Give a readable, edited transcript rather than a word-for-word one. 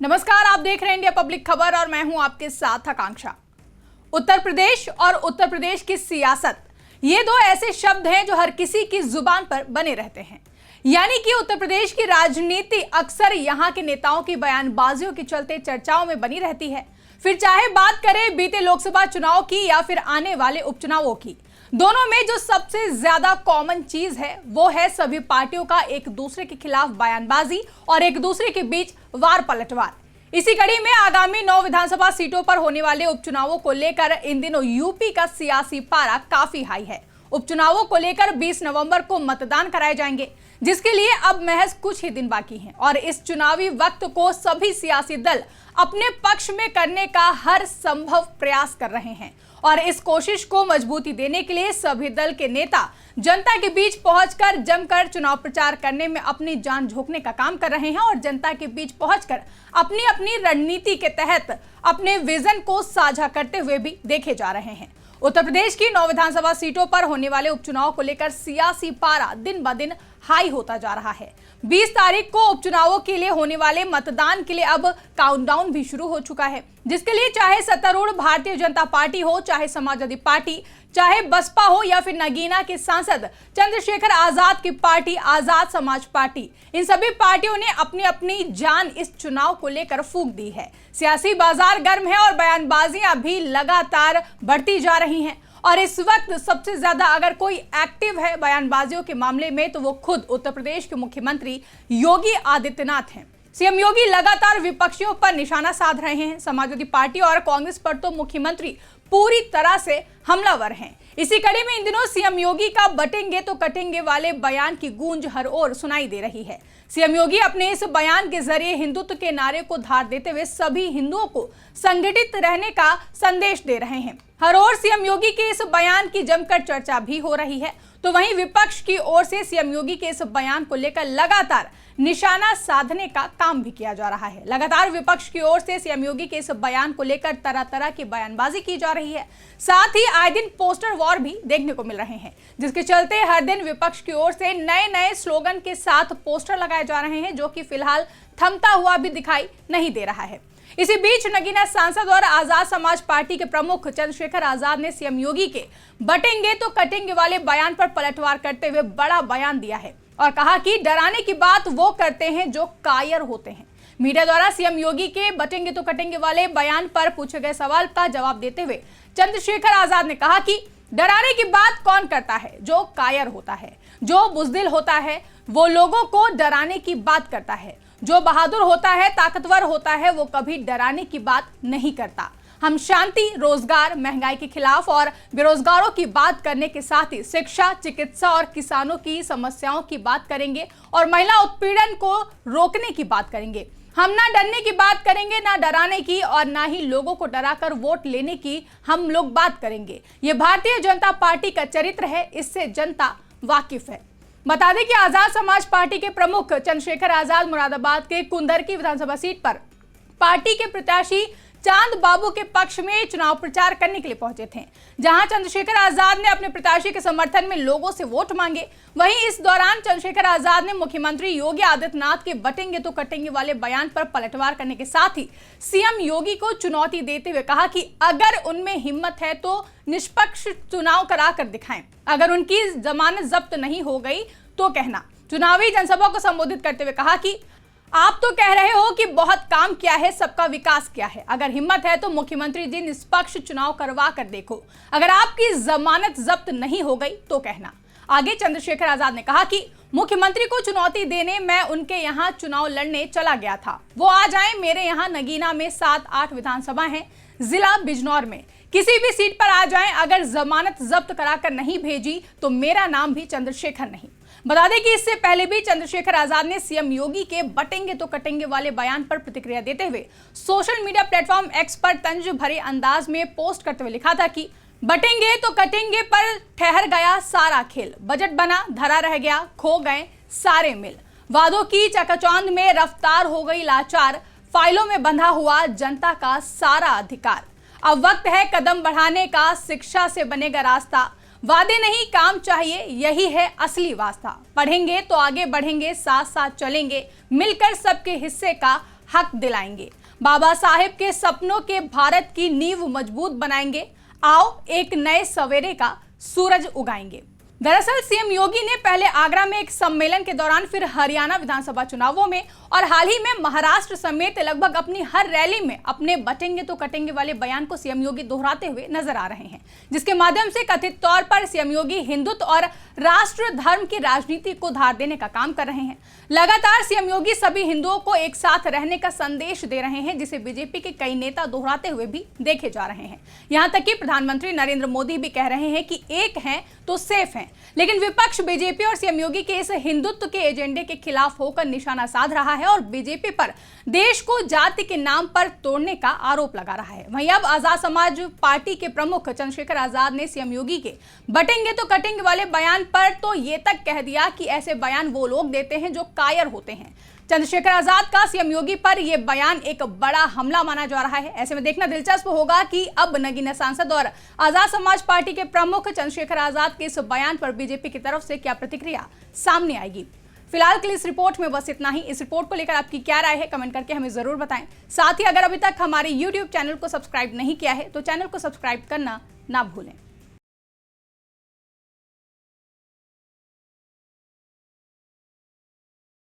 नमस्कार, आप देख रहे हैं इंडिया पब्लिक खबर और मैं हूं आपके साथ आकांक्षा। उत्तर प्रदेश और उत्तर प्रदेश की सियासत, ये दो ऐसे शब्द हैं जो हर किसी की जुबान पर बने रहते हैं। यानी कि उत्तर प्रदेश की राजनीति अक्सर यहां के नेताओं की बयानबाजियों के चलते चर्चाओं में बनी रहती है। फिर चाहे बात करें बीते लोकसभा चुनाव की या फिर आने वाले उपचुनावों की, दोनों में जो सबसे ज्यादा कॉमन चीज है वो है सभी पार्टियों का एक दूसरे के खिलाफ बयानबाजी और एक दूसरे के बीच वार पलटवार। इसी कड़ी में आगामी 9 विधानसभा सीटों पर होने वाले उपचुनावों को लेकर इन दिनों यूपी का सियासी पारा काफी हाई है। उपचुनावों को लेकर 20 नवंबर को मतदान कराए जाएंगे, जिसके लिए अब महज कुछ ही दिन बाकी हैं और इस चुनावी वक्त को सभी सियासी दल अपने पक्ष में करने का हर संभव प्रयास कर रहे हैं और इस कोशिश को मजबूती देने के लिए सभी दल के नेता जनता के बीच पहुंचकर जमकर चुनाव प्रचार करने में अपनी जान झोंकने का काम कर रहे हैं और जनता के बीच पहुंचकर अपनी अपनी रणनीति के तहत अपने विजन को साझा करते हुए भी देखे जा रहे हैं। उत्तर प्रदेश की 9 विधानसभा सीटों पर होने वाले उपचुनाव को लेकर सियासी पारा दिन ब दिन हाई होता जा रहा है। 20 तारीख को उपचुनावों के लिए होने वाले मतदान के लिए अब काउंटडाउन भी शुरू हो चुका है, जिसके लिए चाहे सत्तारूढ़ भारतीय जनता पार्टी हो, चाहे समाजवादी पार्टी, चाहे बसपा हो या फिर नगीना के सांसद चंद्रशेखर आजाद की पार्टी आजाद समाज पार्टी, इन सभी पार्टियों ने अपनी अपनी जान इस चुनाव को लेकर फूंक दी है। सियासी बाजार गर्म है और बयानबाजियां भी लगातार बढ़ती जा रही हैं और इस वक्त सबसे ज्यादा अगर कोई एक्टिव है बयानबाजियों के मामले में तो वो खुद उत्तर प्रदेश के मुख्यमंत्री योगी आदित्यनाथ हैं। सीएम योगी लगातार विपक्षियों पर निशाना साध रहे हैं। समाजवादी पार्टी और कांग्रेस पर तो मुख्यमंत्री पूरी तरह से हमलावर हैं। इसी कड़ी में इन दिनों सीएम योगी का बटेंगे तो कटेंगे वाले बयान की गूंज हर ओर सुनाई दे रही है। सीएम योगी अपने इस बयान के जरिए हिंदुत्व के नारे को धार देते हुए सभी हिंदुओं को संगठित रहने का संदेश दे रहे हैं। हर ओर सीएम योगी के इस बयान की जमकर चर्चा भी हो रही है, तो वहीं विपक्ष की ओर से सीएम योगी के इस बयान को लेकर लगातार निशाना साधने का काम भी किया जा रहा है। लगातार विपक्ष की ओर से सीएम योगी के इस बयान को लेकर तरह तरह की बयानबाजी की जा रही है। साथ ही आए दिन पोस्टर वॉर भी देखने को मिल रहे हैं, जिसके चलते हर दिन विपक्ष की ओर से नए नए स्लोगन के साथ पोस्टर लगाए जा रहे हैं, जो कि फिलहाल थमता हुआ भी दिखाई नहीं दे रहा है। इसी बीच नगीना सांसद और आजाद समाज पार्टी के प्रमुख चंद्रशेखर आजाद ने सीएम योगी के बटेंगे तो कटेंगे वाले बयान पर पलटवार करते हुए बड़ा बयान दिया है और कहा कि डराने की बात वो करते हैं जो कायर होते हैं। मीडिया द्वारा सीएम योगी के बटेंगे तो कटेंगे वाले बयान पर पूछे गए सवाल का जवाब देते हुए चंद्रशेखर आजाद ने कहा कि डराने की बात कौन करता है? जो कायर होता है, जो बुजदिल होता है, वो लोगों को डराने की बात करता है। जो बहादुर होता है, ताकतवर होता है, वो कभी डराने की बात नहीं करता। हम शांति, रोजगार, महंगाई के खिलाफ और बेरोजगारों की बात करने के साथ ही शिक्षा, चिकित्सा और किसानों की समस्याओं की बात करेंगे और महिला उत्पीड़न को रोकने की बात करेंगे। हम ना डरने की बात करेंगे, ना डराने की और ना ही लोगों को डराकर वोट लेने की हम लोग बात करेंगे। ये भारतीय जनता पार्टी का चरित्र है, इससे जनता वाकिफ है। बता दें कि आजाद समाज पार्टी के प्रमुख चंद्रशेखर आजाद मुरादाबाद के कुंदरकी विधानसभा सीट पर पार्टी के प्रत्याशी चांद बाबू के पक्ष में चुनाव प्रचार करने के लिए पहुंचे थे, जहां चंद्रशेखर आजाद ने अपने प्रत्याशी के समर्थन में लोगों से वोट मांगे। वहीं इस दौरान चंद्रशेखर आजाद ने मुख्यमंत्री योगी आदित्यनाथ के बटेंगे तो कटेंगे वाले बयान पर पलटवार करने के साथ ही सीएम योगी को चुनौती देते हुए कहा कि अगर उनमें हिम्मत है तो निष्पक्ष चुनाव करा कर दिखाएं। अगर उनकी जमानत जब्त नहीं हो गई तो कहना। चुनावी जनसभा को संबोधित करते हुए कहा कि आप तो कह रहे हो कि बहुत काम किया है, सबका विकास किया है। अगर हिम्मत है तो मुख्यमंत्री जी निष्पक्ष चुनाव करवा कर देखो। अगर आपकी जमानत जब्त नहीं हो गई तो कहना। आगे चंद्रशेखर आजाद ने कहा कि मुख्यमंत्री को चुनौती देने मैं उनके यहाँ चुनाव लड़ने चला गया था। वो आ जाए, मेरे यहाँ नगीना में 7-8 विधानसभा है, जिला बिजनौर में किसी भी सीट पर आ जाएं। अगर जमानत जब्त कराकर नहीं भेजी तो मेरा नाम भी चंद्रशेखर नहीं। बता दें कि इससे पहले भी चंद्रशेखर आजाद ने सीएम योगी के बटेंगे तो कटेंगे वाले बयान पर प्रतिक्रिया देते हुए सोशल मीडिया प्लेटफॉर्म एक्स पर तंज भरे अंदाज में पोस्ट करते हुए लिखा था कि बटेंगे तो कटेंगे पर ठहर गया सारा खेल, बजट बना धरा रह गया, खो गए सारे मिल, वादों की चकाचौंध में रफ्तार हो गई लाचार, फाइलों में बंधा हुआ जनता का सारा अधिकार। अब वक्त है कदम बढ़ाने का, शिक्षा से बनेगा रास्ता, वादे नहीं काम चाहिए, यही है असली वास्ता। पढ़ेंगे तो आगे बढ़ेंगे, साथ साथ चलेंगे, मिलकर सबके हिस्से का हक दिलाएंगे, बाबा साहेब के सपनों के भारत की नींव मजबूत बनाएंगे। आओ एक नए सवेरे का सूरज उगाएंगे। दरअसल सीएम योगी ने पहले आगरा में एक सम्मेलन के दौरान, फिर हरियाणा विधानसभा चुनावों में और हाल ही में महाराष्ट्र समेत लगभग अपनी हर रैली में अपने बटेंगे तो कटेंगे वाले बयान को सीएम योगी दोहराते हुए नजर आ रहे हैं, जिसके माध्यम से कथित तौर पर सीएम योगी हिंदुत्व और राष्ट्र धर्म की राजनीति को धार देने का काम कर रहे हैं। लगातार सीएम योगी सभी हिंदुओं को एक साथ रहने का संदेश दे रहे हैं, जिसे बीजेपी के कई नेता दोहराते हुए भी देखे जा रहे हैं। यहां तक कि प्रधानमंत्री नरेंद्र मोदी भी कह रहे हैं कि एक हैं तो सेफ हैं, लेकिन विपक्ष बीजेपी और सीएम योगी के इस हिंदुत्व के एजेंडे के खिलाफ होकर निशाना साध रहा है और बीजेपी पर देश को जाति के नाम पर तोड़ने का आरोप लगा रहा है। वहीं अब आजाद समाज पार्टी के प्रमुख चंद्रशेखर आजाद ने सीएम योगी के बटेंगे तो कटेंगे वाले बयान पर तो ये तक कह दिया कि ऐसे बयान वो लोग देते हैं जो कायर होते हैं। चंद्रशेखर आजाद का सीएम योगी पर यह बयान एक बड़ा हमला माना जा रहा है। ऐसे में देखना दिलचस्प होगा कि अब नगीना सांसद और आजाद समाज पार्टी के प्रमुख चंद्रशेखर आजाद के इस बयान पर बीजेपी की तरफ से क्या प्रतिक्रिया सामने आएगी। फिलहाल के लिए इस रिपोर्ट में बस इतना ही। इस रिपोर्ट को लेकर आपकी क्या राय है, कमेंट करके हमें जरूर बताएं। साथ ही अगर अभी तक हमारे YouTube चैनल को सब्सक्राइब नहीं किया है तो चैनल को सब्सक्राइब करना ना भूलें।